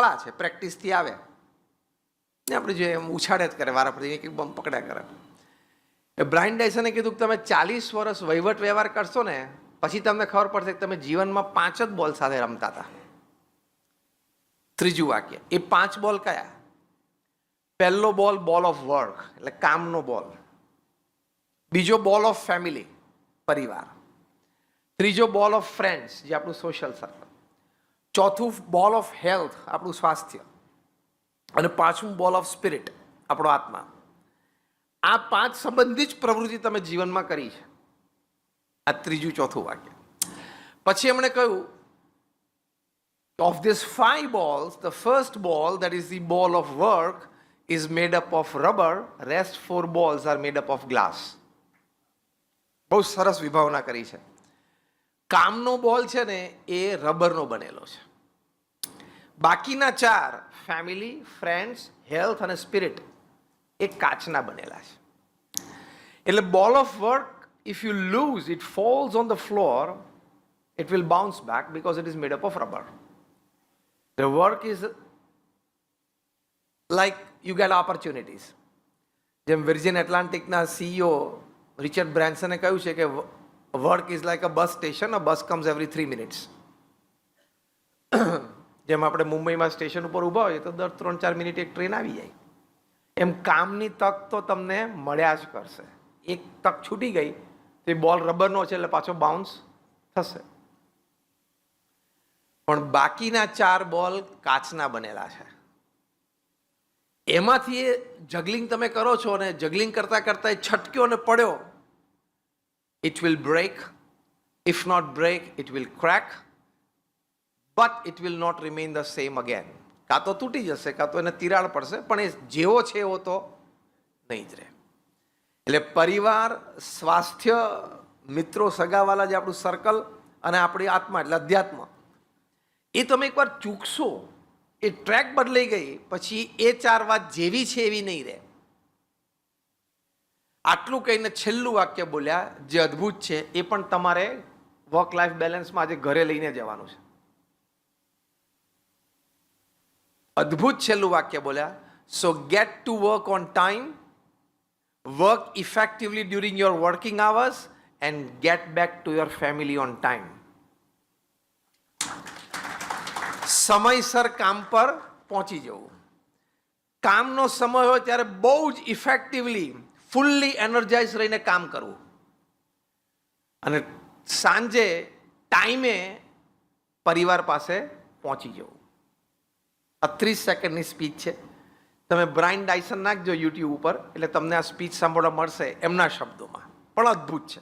કળા છે, પ્રેક્ટિસથી આવે ને. આપણે જે એમ ઉછાળે જ કરે વારા ફરતી, એક બમ પકડ્યા કરે. બ્રાયન ડાયસને કીધું કે તમે 40 વર્ષ વહીવટ વ્યવહાર કરશો ને પછી તમને ખબર પડશે કે તમે જીવનમાં 5 જ બોલ સાથે રમતા હતા. ત્રીજું વાક્ય, એ 5 બોલ કયા? પહેલો બોલ બોલ ઓફ વર્ક, એટલે કામનો બોલ. બીજો બોલ ઓફ ફેમિલી, પરિવાર. ત્રીજો બોલ ઓફ ફ્રેન્ડ્સ, જે આપણું સોશિયલ સર્કલ. ચોથું બોલ ઓફ હેલ્થ, આપણું સ્વાસ્થ્ય. અને પાંચમું બોલ ઓફ સ્પિરિટ, આપણો આત્મા. આ 5 સંબંધિત જ પ્રવૃત્તિ તમે જીવનમાં કરી છે. આ ત્રીજું ચોથું વાક્ય. પછી એમણે કહ્યું, of these 5 balls, the first ball, that is the ball of work, is made up of rubber. Rest 4 balls are made up of glass. બહુ સરસ વિભાવના કરી છે. કામનો બોલ છે ને એ રબરનો બનેલો છે. બાકીના 4 ફેમિલી, ફ્રેન્ડ્સ, હેલ્થ અને સ્પિરિટ એ કાચના બનેલા છે. એટલે બોલ of work, if you lose, it falls on the floor, it will bounce back because it is made up of rubber. The work is like you get opportunities. જેમ વિર્જિન એટલાન્ટિકના CEO Richard બ્રેન્સને કહ્યું છે કે work is like a bus station, a bus comes every 3 minutes. જેમ આપણે મુંબઈમાં station ઉપર ઊભા હોઈએ તો દર 3-4 મિનિટ એક ટ્રેન આવી જાય, એમ કામની તક તો તમને મળ્યા જ કરશે. એક તક છૂટી ગઈ તો એ બોલ રબરનો છે એટલે પાછો બાઉન્સ થશે. પણ બાકીના 4 બોલ કાચના બનેલા છે. એમાંથી એ જગલિંગ તમે કરો છો ને જગલિંગ કરતા કરતા એ છટક્યો ને પડ્યો, it will break. If not break, it will crack, but it will not remain the same again. કાં તો તૂટી જશે, કાં તો એને તિરાડ પડશે, પણ એ જેવો છે એવો તો નહીં જ રહે. એટલે પરિવાર, સ્વાસ્થ્ય, મિત્રો, સગાવાલા, જે આપણું સર્કલ, અને આપણી આત્મા એટલે અધ્યાત્મ, એ તમે એકવાર ચૂકશો, એ ટ્રેક બદલાઈ ગઈ પછી એ 4 વાત જેવી છે એવી નહીં રહે. આટલું કહીને છેલ્લું વાક્ય બોલ્યા જે અદ્ભુત છે, એ પણ તમારે વર્ક લાઈફ બેલેન્સમાં આજે ઘરે લઈને જવાનું છે. અદ્ભુત છેલ્લું વાક્ય બોલ્યા, so get to work on time, work effectively during your working hours and get back to your family on time. સમયસર કામ પર પહોંચી જવું. કામનો સમય હોય ત્યારે બહુ જ ઇફેક્ટિવલી, ફૂલ્લી એનર્જાઇઝ રહીને કામ કરવું, અને સાંજે ટાઈમે પરિવાર પાસે પહોંચી જવું. આ 30 સેકન્ડની સ્પીચ છે. તમે બ્રાયન ડાયસન નાખજો યુટ્યુબ ઉપર એટલે તમને આ સ્પીચ સાંભળવા મળશે એમના શબ્દોમાં, પણ અદ્ભુત છે.